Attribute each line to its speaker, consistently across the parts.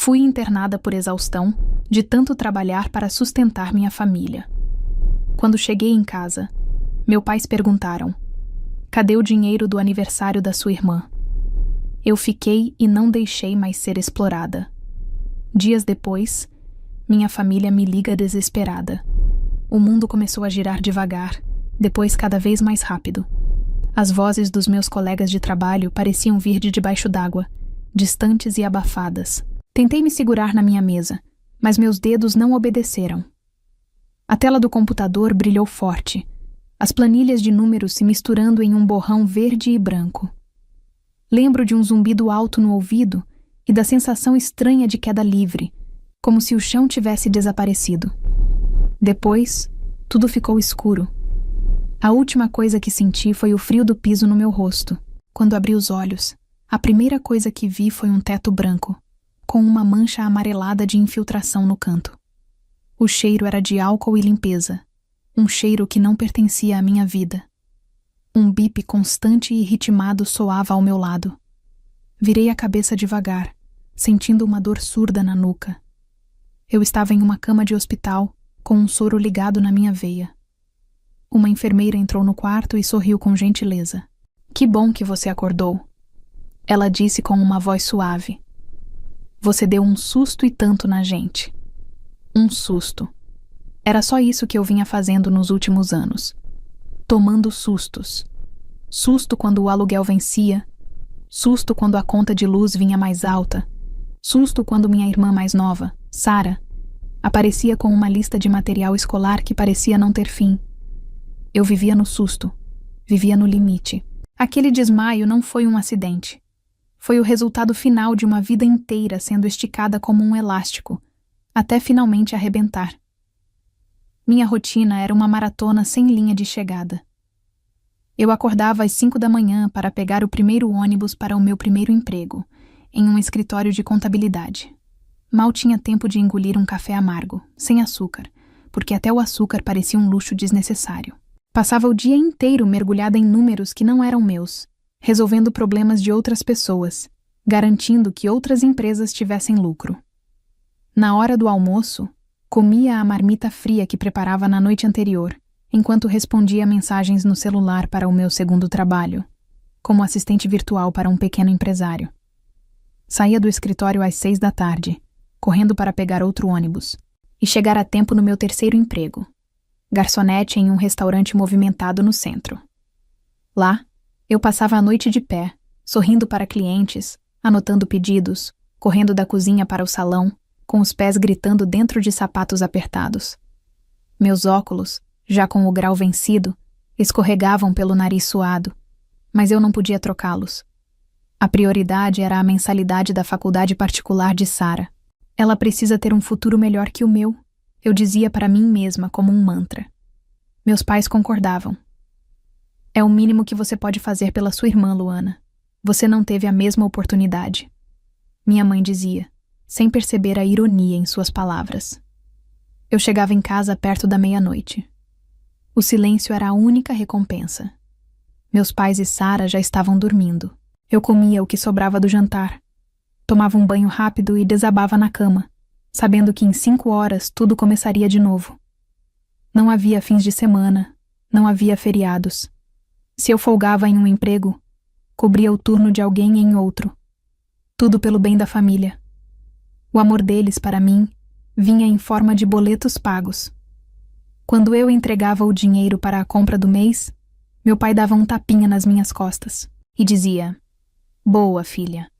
Speaker 1: Fui internada por exaustão de tanto trabalhar para sustentar minha família. Quando cheguei em casa, meus pais perguntaram: cadê o dinheiro do aniversário da sua irmã? Eu fiquei e não deixei mais ser explorada. Dias depois, minha família me liga desesperada. O mundo começou a girar devagar, depois cada vez mais rápido. As vozes dos meus colegas de trabalho pareciam vir de debaixo d'água, distantes e abafadas. Tentei me segurar na minha mesa, mas meus dedos não obedeceram. A tela do computador brilhou forte, as planilhas de números se misturando em um borrão verde e branco. Lembro de um zumbido alto no ouvido e da sensação estranha de queda livre, como se o chão tivesse desaparecido. Depois, tudo ficou escuro. A última coisa que senti foi o frio do piso no meu rosto. Quando abri os olhos, a primeira coisa que vi foi um teto branco, com uma mancha amarelada de infiltração no canto. O cheiro era de álcool e limpeza, um cheiro que não pertencia à minha vida. Um bip constante e ritmado soava ao meu lado. Virei a cabeça devagar, sentindo uma dor surda na nuca. Eu estava em uma cama de hospital, com um soro ligado na minha veia. Uma enfermeira entrou no quarto e sorriu com gentileza. Que bom que você acordou. Ela disse com uma voz suave. Você deu um susto e tanto na gente. Um susto. Era só isso que eu vinha fazendo nos últimos anos. Tomando sustos. Susto quando o aluguel vencia. Susto quando a conta de luz vinha mais alta. Susto quando minha irmã mais nova, Sara, aparecia com uma lista de material escolar que parecia não ter fim. Eu vivia no susto. Vivia no limite. Aquele desmaio não foi um acidente. Foi o resultado final de uma vida inteira sendo esticada como um elástico, até finalmente arrebentar. Minha rotina era uma maratona sem linha de chegada. Eu acordava às 5 da manhã para pegar o primeiro ônibus para o meu primeiro emprego, em um escritório de contabilidade. Mal tinha tempo de engolir um café amargo, sem açúcar, porque até o açúcar parecia um luxo desnecessário. Passava o dia inteiro mergulhada em números que não eram meus, resolvendo problemas de outras pessoas, garantindo que outras empresas tivessem lucro. Na hora do almoço, comia a marmita fria que preparava na noite anterior, enquanto respondia mensagens no celular para o meu segundo trabalho, como assistente virtual para um pequeno empresário. Saía do escritório às 6 da tarde, correndo para pegar outro ônibus, e chegar a tempo no meu terceiro emprego, garçonete em um restaurante movimentado no centro. Lá, eu passava a noite de pé, sorrindo para clientes, anotando pedidos, correndo da cozinha para o salão, com os pés gritando dentro de sapatos apertados. Meus óculos, já com o grau vencido, escorregavam pelo nariz suado, mas eu não podia trocá-los. A prioridade era a mensalidade da faculdade particular de Sara. Ela precisa ter um futuro melhor que o meu, eu dizia para mim mesma como um mantra. Meus pais concordavam. É o mínimo que você pode fazer pela sua irmã, Luana. Você não teve a mesma oportunidade. Minha mãe dizia, sem perceber a ironia em suas palavras. Eu chegava em casa perto da meia-noite. O silêncio era a única recompensa. Meus pais e Sara já estavam dormindo. Eu comia o que sobrava do jantar. Tomava um banho rápido e desabava na cama, sabendo que em 5 horas tudo começaria de novo. Não havia fins de semana, não havia feriados. Se eu folgava em um emprego, cobria o turno de alguém em outro. Tudo pelo bem da família. O amor deles, para mim, vinha em forma de boletos pagos. Quando eu entregava o dinheiro para a compra do mês, meu pai dava um tapinha nas minhas costas e dizia: "Boa, filha."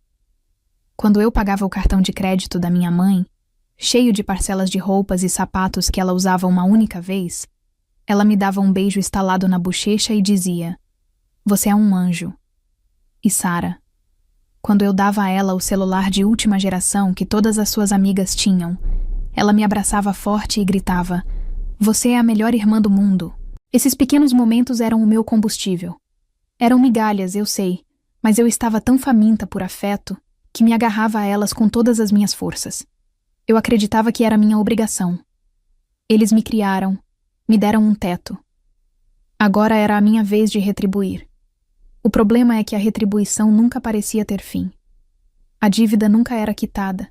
Speaker 1: Quando eu pagava o cartão de crédito da minha mãe, cheio de parcelas de roupas e sapatos que ela usava uma única vez, ela me dava um beijo estalado na bochecha e dizia: "Você é um anjo." E Sara, quando eu dava a ela o celular de última geração que todas as suas amigas tinham, ela me abraçava forte e gritava: "Você é a melhor irmã do mundo." Esses pequenos momentos eram o meu combustível. Eram migalhas, eu sei, mas eu estava tão faminta por afeto que me agarrava a elas com todas as minhas forças. Eu acreditava que era minha obrigação. Eles me criaram, me deram um teto. Agora era a minha vez de retribuir. O problema é que a retribuição nunca parecia ter fim. A dívida nunca era quitada.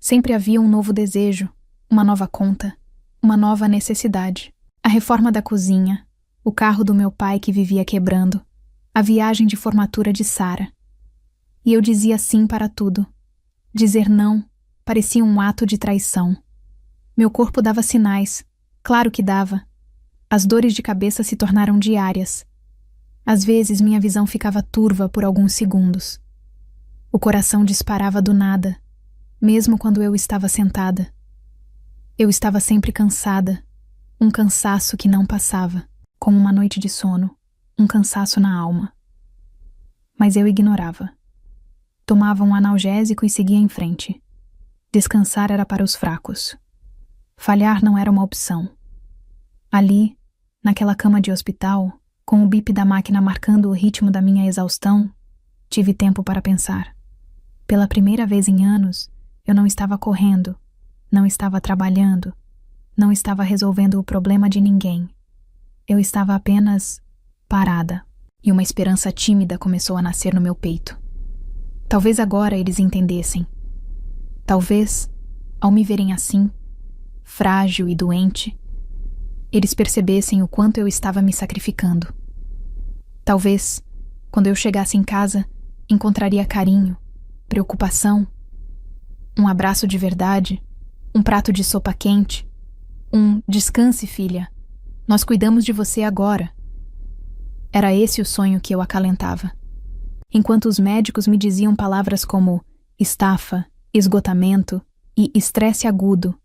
Speaker 1: Sempre havia um novo desejo, uma nova conta, uma nova necessidade. A reforma da cozinha, o carro do meu pai que vivia quebrando, a viagem de formatura de Sara. E eu dizia sim para tudo. Dizer não parecia um ato de traição. Meu corpo dava sinais, claro que dava. As dores de cabeça se tornaram diárias. Às vezes minha visão ficava turva por alguns segundos. O coração disparava do nada, mesmo quando eu estava sentada. Eu estava sempre cansada, um cansaço que não passava, como uma noite de sono, um cansaço na alma. Mas eu ignorava. Tomava um analgésico e seguia em frente. Descansar era para os fracos. Falhar não era uma opção. Ali, naquela cama de hospital, com o bip da máquina marcando o ritmo da minha exaustão, tive tempo para pensar. Pela primeira vez em anos, eu não estava correndo, não estava trabalhando, não estava resolvendo o problema de ninguém. Eu estava apenas parada, e uma esperança tímida começou a nascer no meu peito. Talvez agora eles entendessem. Talvez, ao me verem assim, frágil e doente, eles percebessem o quanto eu estava me sacrificando. Talvez, quando eu chegasse em casa, encontraria carinho, preocupação, um abraço de verdade, um prato de sopa quente, descanse, filha, nós cuidamos de você agora. Era esse o sonho que eu acalentava. Enquanto os médicos me diziam palavras como estafa, esgotamento e estresse agudo,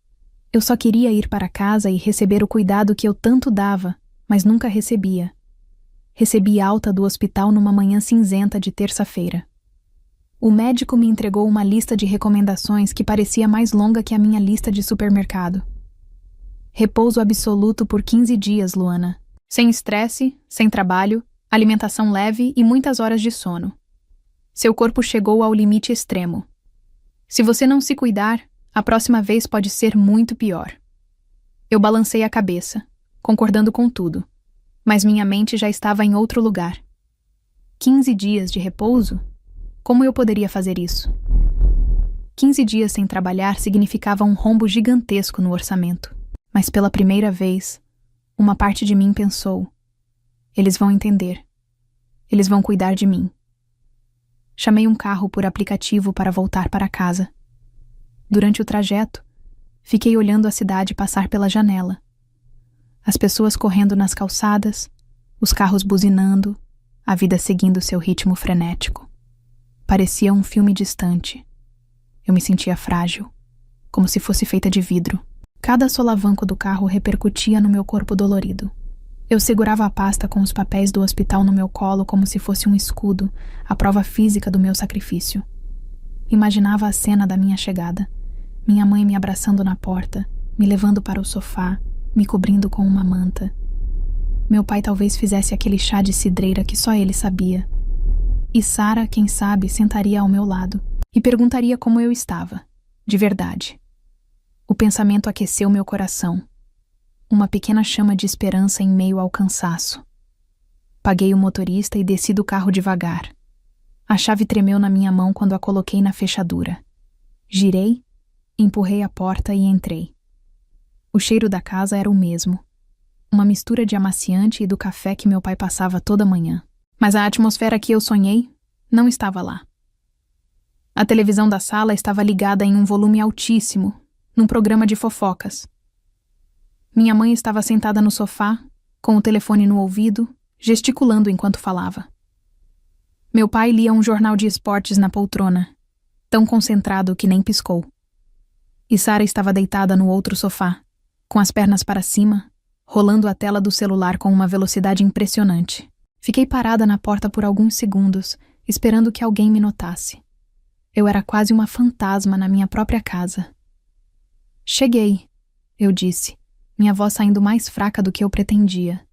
Speaker 1: eu só queria ir para casa e receber o cuidado que eu tanto dava, mas nunca recebia. Recebi alta do hospital numa manhã cinzenta de terça-feira. O médico me entregou uma lista de recomendações que parecia mais longa que a minha lista de supermercado. Repouso absoluto por 15 dias, Luana. Sem estresse, sem trabalho, alimentação leve e muitas horas de sono. Seu corpo chegou ao limite extremo. Se você não se cuidar, a próxima vez pode ser muito pior. Eu balancei a cabeça, concordando com tudo, mas minha mente já estava em outro lugar. 15 dias de repouso? Como eu poderia fazer isso? 15 dias sem trabalhar significava um rombo gigantesco no orçamento. Mas pela primeira vez, uma parte de mim pensou: eles vão entender. Eles vão cuidar de mim. Chamei um carro por aplicativo para voltar para casa. Durante o trajeto, fiquei olhando a cidade passar pela janela. As pessoas correndo nas calçadas, os carros buzinando, a vida seguindo seu ritmo frenético. Parecia um filme distante. Eu me sentia frágil, como se fosse feita de vidro. Cada solavanco do carro repercutia no meu corpo dolorido. Eu segurava a pasta com os papéis do hospital no meu colo como se fosse um escudo, a prova física do meu sacrifício. Imaginava a cena da minha chegada. Minha mãe me abraçando na porta, me levando para o sofá, me cobrindo com uma manta. Meu pai talvez fizesse aquele chá de cidreira que só ele sabia. E Sara, quem sabe, sentaria ao meu lado e perguntaria como eu estava, de verdade. O pensamento aqueceu meu coração. Uma pequena chama de esperança em meio ao cansaço. Paguei o motorista e desci do carro devagar. A chave tremeu na minha mão quando a coloquei na fechadura. Girei, empurrei a porta e entrei. O cheiro da casa era o mesmo. Uma mistura de amaciante e do café que meu pai passava toda manhã. Mas a atmosfera que eu sonhei não estava lá. A televisão da sala estava ligada em um volume altíssimo, num programa de fofocas. Minha mãe estava sentada no sofá, com o telefone no ouvido, gesticulando enquanto falava. Meu pai lia um jornal de esportes na poltrona, tão concentrado que nem piscou. E Sara estava deitada no outro sofá, com as pernas para cima, rolando a tela do celular com uma velocidade impressionante. Fiquei parada na porta por alguns segundos, esperando que alguém me notasse. Eu era quase uma fantasma na minha própria casa. Cheguei, eu disse, minha voz saindo mais fraca do que eu pretendia.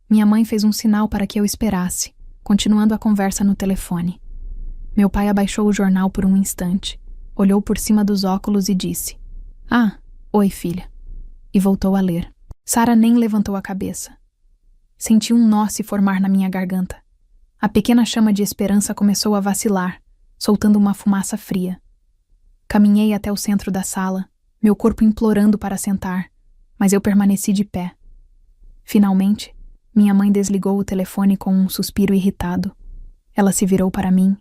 Speaker 1: Minha mãe fez um sinal para que eu esperasse, continuando a conversa no telefone. Meu pai abaixou o jornal por um instante, olhou por cima dos óculos e disse: "Ah, oi, filha." E voltou a ler. Sara nem levantou a cabeça. Senti um nó se formar na minha garganta. A pequena chama de esperança começou a vacilar, soltando uma fumaça fria. Caminhei até o centro da sala, meu corpo implorando para sentar, mas eu permaneci de pé. Finalmente, minha mãe desligou o telefone com um suspiro irritado. Ela se virou para mim,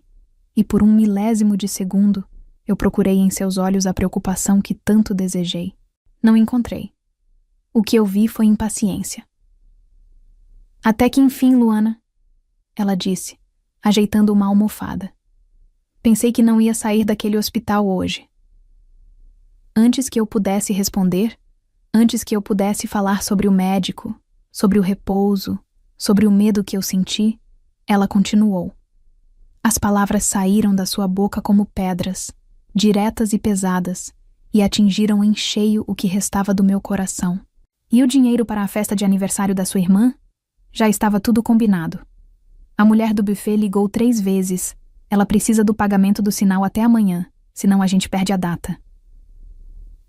Speaker 1: e por um milésimo de segundo, eu procurei em seus olhos a preocupação que tanto desejei. Não encontrei. O que eu vi foi impaciência. Até que enfim, Luana, ela disse, ajeitando uma almofada. Pensei que não ia sair daquele hospital hoje. Antes que eu pudesse responder, antes que eu pudesse falar sobre o médico, sobre o repouso, sobre o medo que eu senti, ela continuou. As palavras saíram da sua boca como pedras, diretas e pesadas, e atingiram em cheio o que restava do meu coração. E o dinheiro para a festa de aniversário da sua irmã? Já estava tudo combinado. A mulher do buffet ligou 3 vezes. Ela precisa do pagamento do sinal até amanhã, senão a gente perde a data.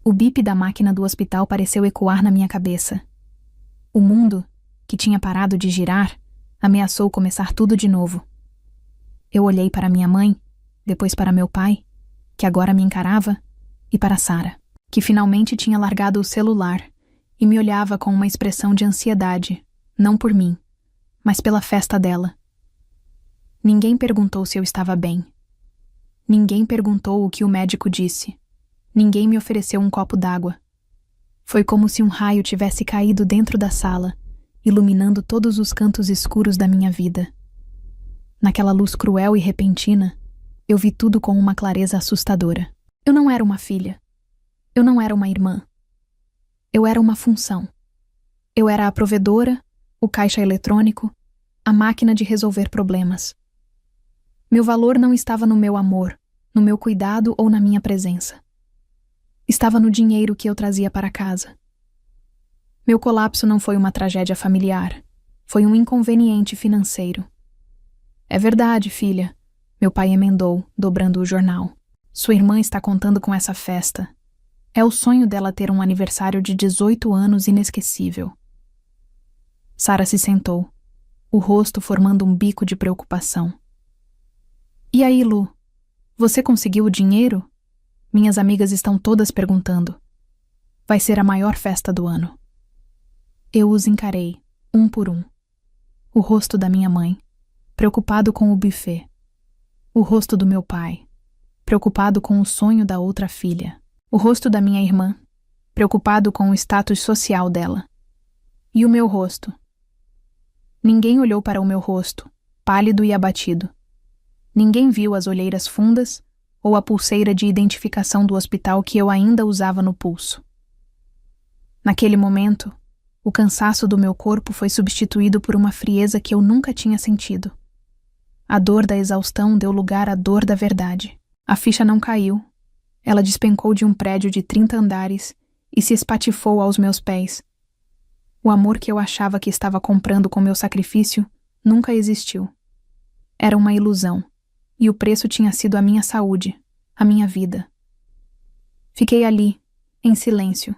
Speaker 1: O bip da máquina do hospital pareceu ecoar na minha cabeça. O mundo, que tinha parado de girar, ameaçou começar tudo de novo. Eu olhei para minha mãe, depois para meu pai, que agora me encarava, e para Sara, que finalmente tinha largado o celular e me olhava com uma expressão de ansiedade, não por mim, mas pela festa dela. Ninguém perguntou se eu estava bem. Ninguém perguntou o que o médico disse. Ninguém me ofereceu um copo d'água. Foi como se um raio tivesse caído dentro da sala, iluminando todos os cantos escuros da minha vida. Naquela luz cruel e repentina, eu vi tudo com uma clareza assustadora. Eu não era uma filha. Eu não era uma irmã. Eu era uma função. Eu era a provedora, o caixa eletrônico, a máquina de resolver problemas. Meu valor não estava no meu amor, no meu cuidado ou na minha presença. Estava no dinheiro que eu trazia para casa. Meu colapso não foi uma tragédia familiar, foi um inconveniente financeiro. É verdade, filha, meu pai emendou, dobrando o jornal. Sua irmã está contando com essa festa. É o sonho dela ter um aniversário de 18 anos inesquecível. Sara se sentou, o rosto formando um bico de preocupação. E aí, Lu? Você conseguiu o dinheiro? Minhas amigas estão todas perguntando. Vai ser a maior festa do ano. Eu os encarei, um por um. O rosto da minha mãe, preocupado com o buffet. O rosto do meu pai, preocupado com o sonho da outra filha. O rosto da minha irmã, preocupado com o status social dela. E o meu rosto. Ninguém olhou para o meu rosto, pálido e abatido. Ninguém viu as olheiras fundas ou a pulseira de identificação do hospital que eu ainda usava no pulso. Naquele momento, o cansaço do meu corpo foi substituído por uma frieza que eu nunca tinha sentido. A dor da exaustão deu lugar à dor da verdade. A ficha não caiu. Ela despencou de um prédio de 30 andares e se espatifou aos meus pés. O amor que eu achava que estava comprando com meu sacrifício nunca existiu. Era uma ilusão, e o preço tinha sido a minha saúde, a minha vida. Fiquei ali, em silêncio,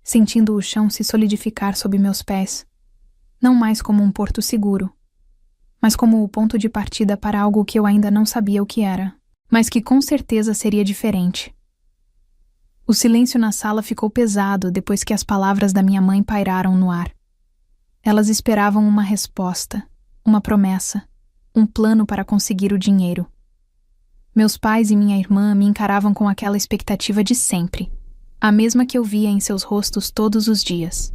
Speaker 1: sentindo o chão se solidificar sob meus pés, não mais como um porto seguro, mas como o ponto de partida para algo que eu ainda não sabia o que era, mas que com certeza seria diferente. O silêncio na sala ficou pesado depois que as palavras da minha mãe pairaram no ar. Elas esperavam uma resposta, uma promessa, um plano para conseguir o dinheiro. Meus pais e minha irmã me encaravam com aquela expectativa de sempre, a mesma que eu via em seus rostos todos os dias.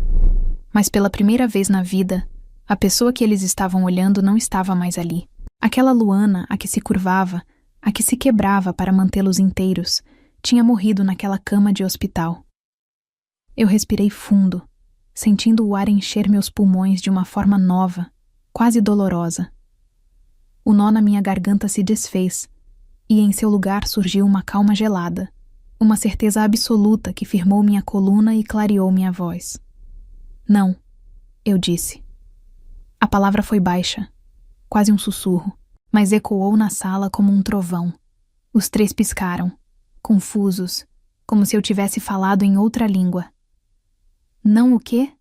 Speaker 1: Mas pela primeira vez na vida, a pessoa que eles estavam olhando não estava mais ali. Aquela Luana a que se curvava, a que se quebrava para mantê-los inteiros, tinha morrido naquela cama de hospital. Eu respirei fundo, sentindo o ar encher meus pulmões de uma forma nova, quase dolorosa. O nó na minha garganta se desfez, e em seu lugar surgiu uma calma gelada, uma certeza absoluta que firmou minha coluna e clareou minha voz. Não, eu disse. A palavra foi baixa, quase um sussurro, mas ecoou na sala como um trovão. Os 3 piscaram, confusos, como se eu tivesse falado em outra língua. Não o quê?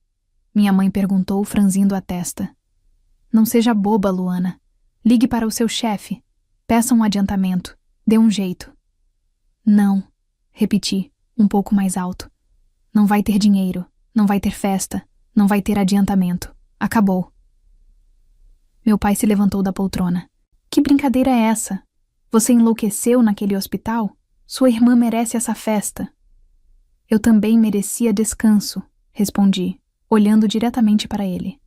Speaker 1: Minha mãe perguntou, franzindo a testa. Não seja boba, Luana. Ligue para o seu chefe. Peça um adiantamento. Dê um jeito. Não, repeti, um pouco mais alto. Não vai ter dinheiro, não vai ter festa, não vai ter adiantamento. Acabou. Meu pai se levantou da poltrona. Que brincadeira é essa? Você enlouqueceu naquele hospital? Sua irmã merece essa festa. Eu também merecia descanso, respondi, olhando diretamente para ele.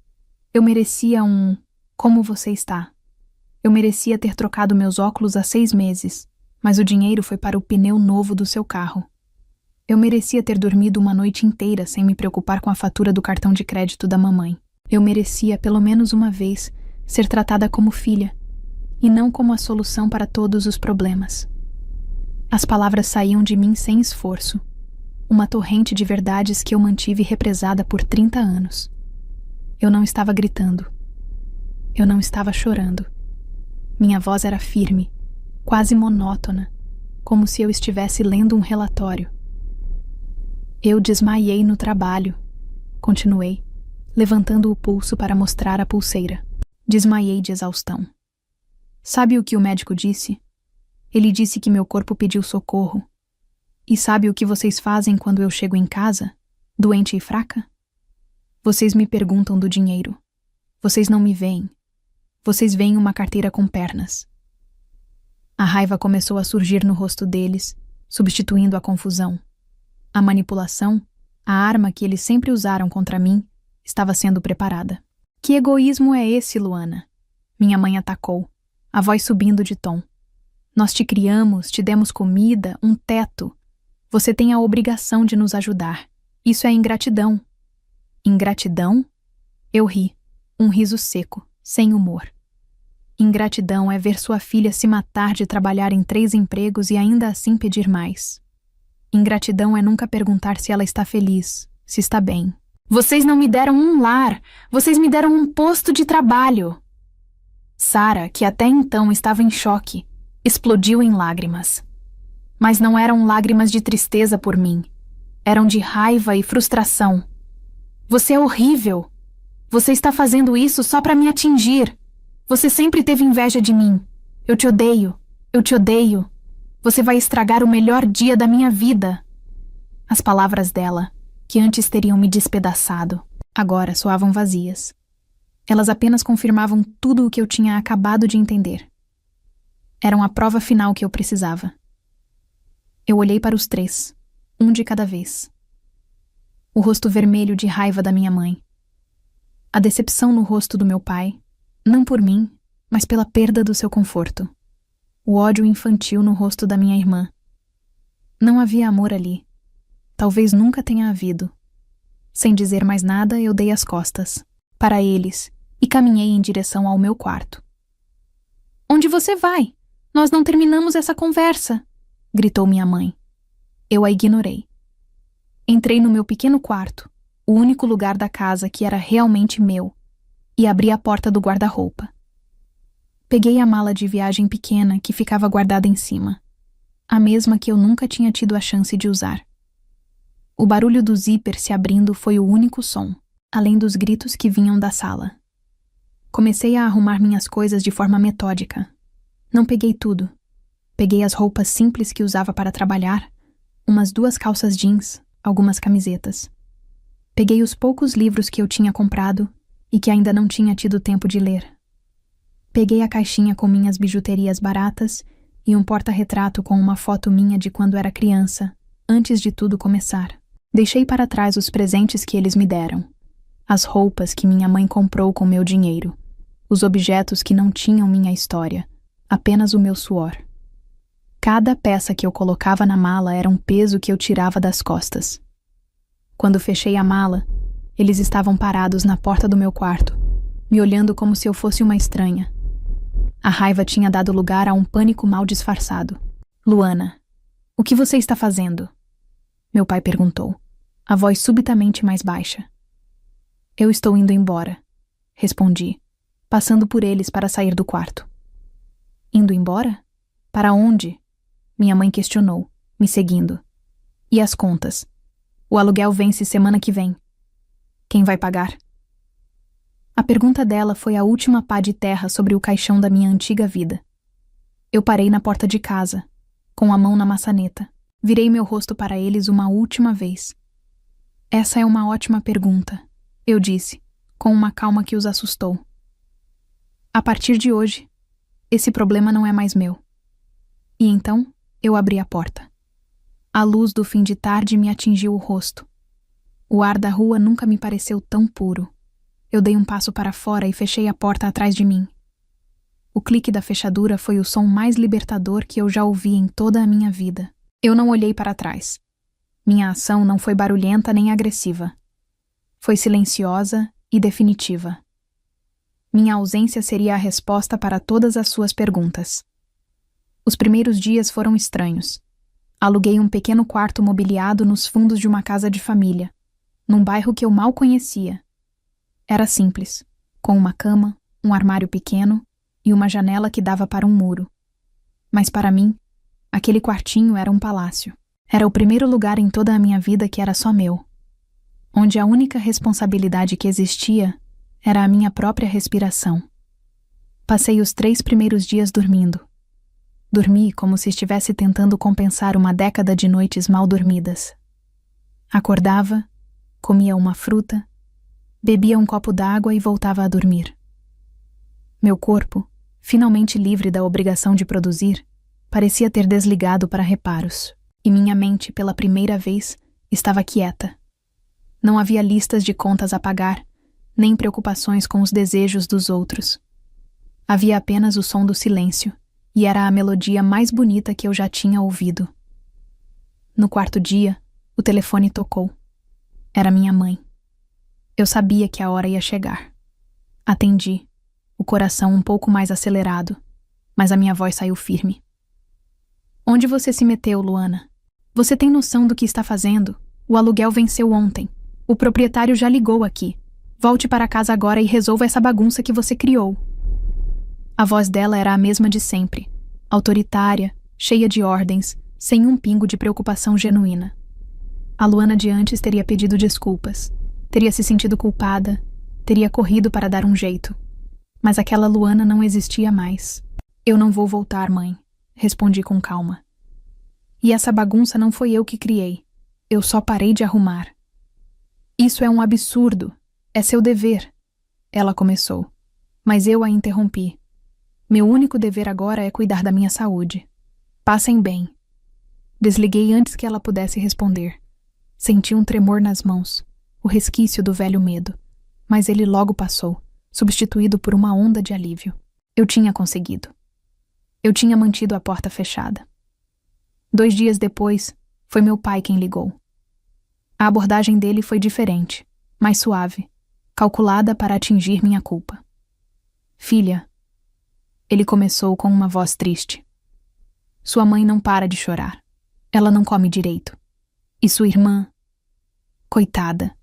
Speaker 1: Eu merecia um "como você está?". Eu merecia ter trocado meus óculos há 6 meses, mas o dinheiro foi para o pneu novo do seu carro. Eu merecia ter dormido uma noite inteira sem me preocupar com a fatura do cartão de crédito da mamãe. Eu merecia, pelo menos uma vez, ser tratada como filha, e não como a solução para todos os problemas. As palavras saíam de mim sem esforço, uma torrente de verdades que eu mantive represada por 30 anos. Eu não estava gritando. Eu não estava chorando. Minha voz era firme, quase monótona, como se eu estivesse lendo um relatório. Eu desmaiei no trabalho, continuei, levantando o pulso para mostrar a pulseira. Desmaiei de exaustão. Sabe o que o médico disse? Ele disse que meu corpo pediu socorro. E sabe o que vocês fazem quando eu chego em casa, doente e fraca? Vocês me perguntam do dinheiro. Vocês não me veem. Vocês veem uma carteira com pernas. A raiva começou a surgir no rosto deles, substituindo a confusão. A manipulação, a arma que eles sempre usaram contra mim, estava sendo preparada. Que egoísmo é esse, Luana? Minha mãe atacou, a voz subindo de tom. Nós te criamos, te demos comida, um teto. Você tem a obrigação de nos ajudar. Isso é ingratidão. Ingratidão? Eu ri, um riso seco, sem humor. Ingratidão é ver sua filha se matar de trabalhar em 3 empregos e ainda assim pedir mais. Ingratidão é nunca perguntar se ela está feliz, se está bem. Vocês não me deram um lar, vocês me deram um posto de trabalho. Sara, que até então estava em choque, explodiu em lágrimas. Mas não eram lágrimas de tristeza por mim. Eram de raiva e frustração. Você é horrível. Você está fazendo isso só para me atingir. Você sempre teve inveja de mim. Eu te odeio. Eu te odeio. Você vai estragar o melhor dia da minha vida. As palavras dela, que antes teriam me despedaçado, agora soavam vazias. Elas apenas confirmavam tudo o que eu tinha acabado de entender. Eram a prova final que eu precisava. Eu olhei para os 3, um de cada vez. O rosto vermelho de raiva da minha mãe. A decepção no rosto do meu pai, não por mim, mas pela perda do seu conforto. O ódio infantil no rosto da minha irmã. Não havia amor ali. Talvez nunca tenha havido. Sem dizer mais nada, eu dei as costas para eles e caminhei em direção ao meu quarto. Onde você vai? Nós não terminamos essa conversa, gritou minha mãe. Eu a ignorei. Entrei no meu pequeno quarto, o único lugar da casa que era realmente meu, e abri a porta do guarda-roupa. Peguei a mala de viagem pequena que ficava guardada em cima, a mesma que eu nunca tinha tido a chance de usar. O barulho do zíper se abrindo foi o único som, além dos gritos que vinham da sala. Comecei a arrumar minhas coisas de forma metódica. Não peguei tudo. Peguei as roupas simples que usava para trabalhar, umas 2 calças jeans, algumas camisetas. Peguei os poucos livros que eu tinha comprado e que ainda não tinha tido tempo de ler. Peguei a caixinha com minhas bijuterias baratas e um porta-retrato com uma foto minha de quando era criança, antes de tudo começar. Deixei para trás os presentes que eles me deram, as roupas que minha mãe comprou com meu dinheiro, os objetos que não tinham minha história, apenas o meu suor. Cada peça que eu colocava na mala era um peso que eu tirava das costas. Quando fechei a mala, eles estavam parados na porta do meu quarto, me olhando como se eu fosse uma estranha. A raiva tinha dado lugar a um pânico mal disfarçado. Luana, o que você está fazendo? Meu pai perguntou, a voz subitamente mais baixa. Eu estou indo embora, respondi, passando por eles para sair do quarto. Indo embora? Para onde? Minha mãe questionou, me seguindo. E as contas? O aluguel vence semana que vem. Quem vai pagar? A pergunta dela foi a última pá de terra sobre o caixão da minha antiga vida. Eu parei na porta de casa, com a mão na maçaneta. Virei meu rosto para eles uma última vez. Essa é uma ótima pergunta, eu disse, com uma calma que os assustou. A partir de hoje, esse problema não é mais meu. E então, eu abri a porta. A luz do fim de tarde me atingiu o rosto. O ar da rua nunca me pareceu tão puro. Eu dei um passo para fora e fechei a porta atrás de mim. O clique da fechadura foi o som mais libertador que eu já ouvi em toda a minha vida. Eu não olhei para trás. Minha ação não foi barulhenta nem agressiva. Foi silenciosa e definitiva. Minha ausência seria a resposta para todas as suas perguntas. Os primeiros dias foram estranhos. Aluguei um pequeno quarto mobiliado nos fundos de uma casa de família, num bairro que eu mal conhecia. Era simples, com uma cama, um armário pequeno e uma janela que dava para um muro. Mas para mim, aquele quartinho era um palácio. Era o primeiro lugar em toda a minha vida que era só meu, onde a única responsabilidade que existia era a minha própria respiração. Passei os 3 primeiros dias dormindo. Dormi como se estivesse tentando compensar uma década de noites mal dormidas. Acordava, comia uma fruta, bebia um copo d'água e voltava a dormir. Meu corpo, finalmente livre da obrigação de produzir, parecia ter desligado para reparos, e minha mente, pela primeira vez, estava quieta. Não havia listas de contas a pagar, nem preocupações com os desejos dos outros. Havia apenas o som do silêncio, e era a melodia mais bonita que eu já tinha ouvido. No 4º dia, o telefone tocou. Era minha mãe. Eu sabia que a hora ia chegar. Atendi, o coração um pouco mais acelerado, mas a minha voz saiu firme. Onde você se meteu, Luana? Você tem noção do que está fazendo? O aluguel venceu ontem. O proprietário já ligou aqui. Volte para casa agora e resolva essa bagunça que você criou. A voz dela era a mesma de sempre, autoritária, cheia de ordens, sem um pingo de preocupação genuína. A Luana de antes teria pedido desculpas, teria se sentido culpada, teria corrido para dar um jeito. Mas aquela Luana não existia mais. Eu não vou voltar, mãe, respondi com calma. E essa bagunça não foi eu que criei. Eu só parei de arrumar. Isso é um absurdo. É seu dever. Ela começou, mas eu a interrompi. Meu único dever agora é cuidar da minha saúde. Passem bem. Desliguei antes que ela pudesse responder. Senti um tremor nas mãos, o resquício do velho medo, mas ele logo passou, substituído por uma onda de alívio. Eu tinha conseguido. Eu tinha mantido a porta fechada. 2 dias depois, foi meu pai quem ligou. A abordagem dele foi diferente, mais suave, calculada para atingir minha culpa. Filha, ele começou com uma voz triste. Sua mãe não para de chorar. Ela não come direito. E sua irmã, coitada,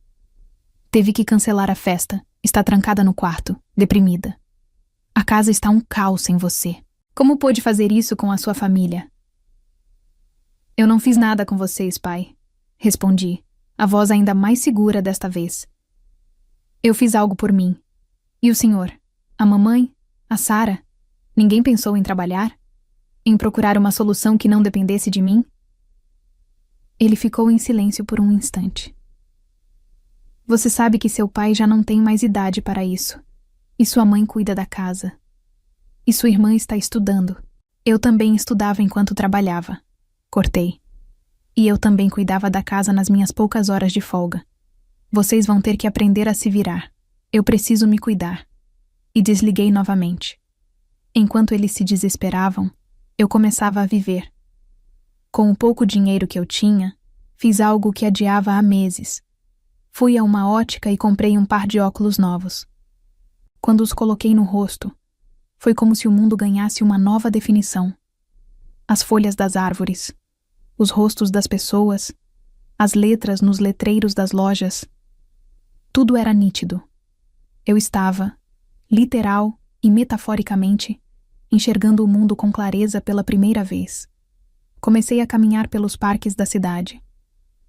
Speaker 1: teve que cancelar a festa, está trancada no quarto, deprimida. A casa está um caos sem você. Como pôde fazer isso com a sua família? Eu não fiz nada com vocês, pai, respondi, a voz ainda mais segura desta vez. Eu fiz algo por mim. E o senhor? A mamãe? A Sara? Ninguém pensou em trabalhar? Em procurar uma solução que não dependesse de mim? Ele ficou em silêncio por um instante. Você sabe que seu pai já não tem mais idade para isso. E sua mãe cuida da casa. E sua irmã está estudando. Eu também estudava enquanto trabalhava. Cortei. E eu também cuidava da casa nas minhas poucas horas de folga. Vocês vão ter que aprender a se virar. Eu preciso me cuidar. E desliguei novamente. Enquanto eles se desesperavam, eu começava a viver. Com o pouco dinheiro que eu tinha, fiz algo que adiava há meses. Fui a uma ótica e comprei um par de óculos novos. Quando os coloquei no rosto, foi como se o mundo ganhasse uma nova definição. As folhas das árvores, os rostos das pessoas, as letras nos letreiros das lojas. Tudo era nítido. Eu estava, literal e metaforicamente, enxergando o mundo com clareza pela primeira vez. Comecei a caminhar pelos parques da cidade.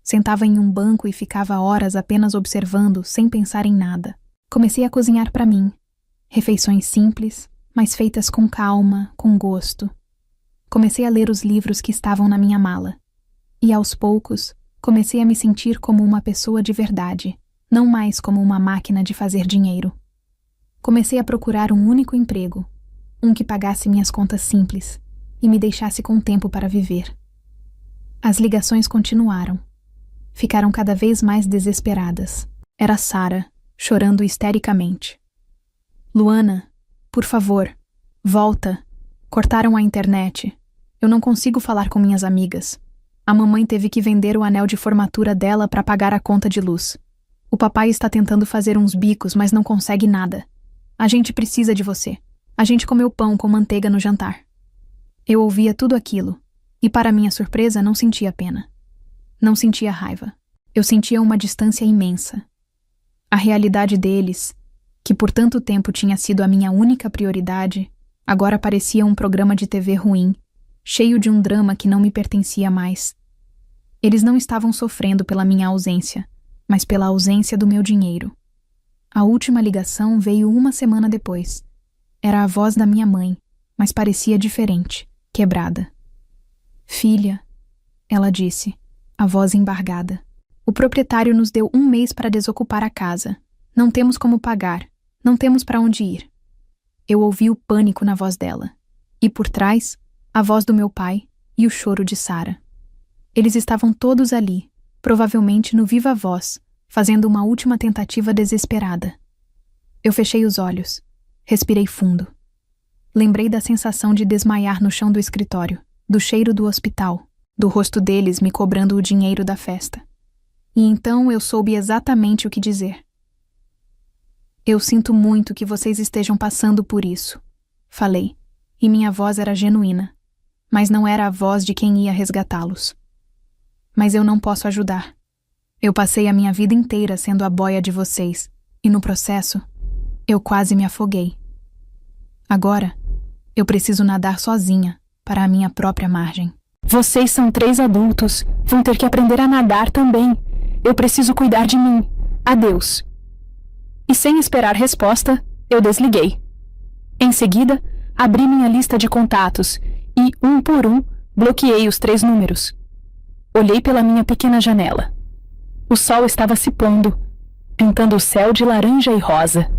Speaker 1: Sentava em um banco e ficava horas apenas observando, sem pensar em nada. Comecei a cozinhar para mim. Refeições simples, mas feitas com calma, com gosto. Comecei a ler os livros que estavam na minha mala. E aos poucos, comecei a me sentir como uma pessoa de verdade, não mais como uma máquina de fazer dinheiro. Comecei a procurar um único emprego, um que pagasse minhas contas simples e me deixasse com tempo para viver. As ligações continuaram. Ficaram cada vez mais desesperadas. Era Sara, chorando histericamente. Luana, por favor, volta. Cortaram a internet. Eu não consigo falar com minhas amigas. A mamãe teve que vender o anel de formatura dela para pagar a conta de luz. O papai está tentando fazer uns bicos, mas não consegue nada. A gente precisa de você. A gente comeu pão com manteiga no jantar. Eu ouvia tudo aquilo, e para minha surpresa não sentia pena. Não sentia raiva. Eu sentia uma distância imensa. A realidade deles, que por tanto tempo tinha sido a minha única prioridade, agora parecia um programa de TV ruim, cheio de um drama que não me pertencia mais. Eles não estavam sofrendo pela minha ausência, mas pela ausência do meu dinheiro. A última ligação veio uma semana depois. Era a voz da minha mãe, mas parecia diferente, quebrada. Filha, ela disse, a voz embargada. O proprietário nos deu 1 mês para desocupar a casa. Não temos como pagar. Não temos para onde ir. Eu ouvi o pânico na voz dela. E por trás, a voz do meu pai e o choro de Sara. Eles estavam todos ali, provavelmente no viva voz, fazendo uma última tentativa desesperada. Eu fechei os olhos. Respirei fundo. Lembrei da sensação de desmaiar no chão do escritório, do cheiro do hospital, do rosto deles me cobrando o dinheiro da festa. E então eu soube exatamente o que dizer. Eu sinto muito que vocês estejam passando por isso, falei, e minha voz era genuína, mas não era a voz de quem ia resgatá-los. Mas eu não posso ajudar. Eu passei a minha vida inteira sendo a boia de vocês, e no processo, eu quase me afoguei. Agora, eu preciso nadar sozinha, para a minha própria margem.
Speaker 2: Vocês são 3 adultos, vão ter que aprender a nadar também. Eu preciso cuidar de mim. Adeus. E sem esperar resposta, eu desliguei. Em seguida, abri minha lista de contatos e, um por um, bloqueei os 3 números. Olhei pela minha pequena janela. O sol estava se pondo, pintando o céu de laranja e rosa.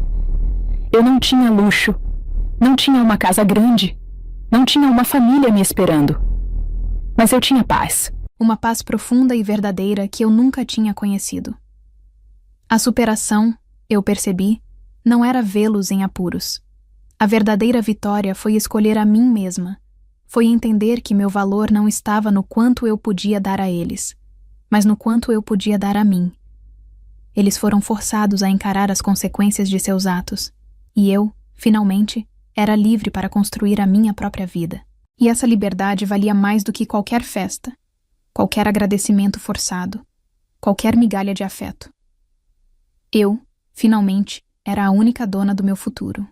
Speaker 2: Eu não tinha luxo, não tinha uma casa grande, não tinha uma família me esperando. Mas eu tinha paz.
Speaker 1: Uma paz profunda e verdadeira que eu nunca tinha conhecido. A superação, eu percebi, não era vê-los em apuros. A verdadeira vitória foi escolher a mim mesma. Foi entender que meu valor não estava no quanto eu podia dar a eles, mas no quanto eu podia dar a mim. Eles foram forçados a encarar as consequências de seus atos, e eu, finalmente, era livre para construir a minha própria vida. E essa liberdade valia mais do que qualquer festa, qualquer agradecimento forçado, qualquer migalha de afeto. Eu, finalmente, era a única dona do meu futuro.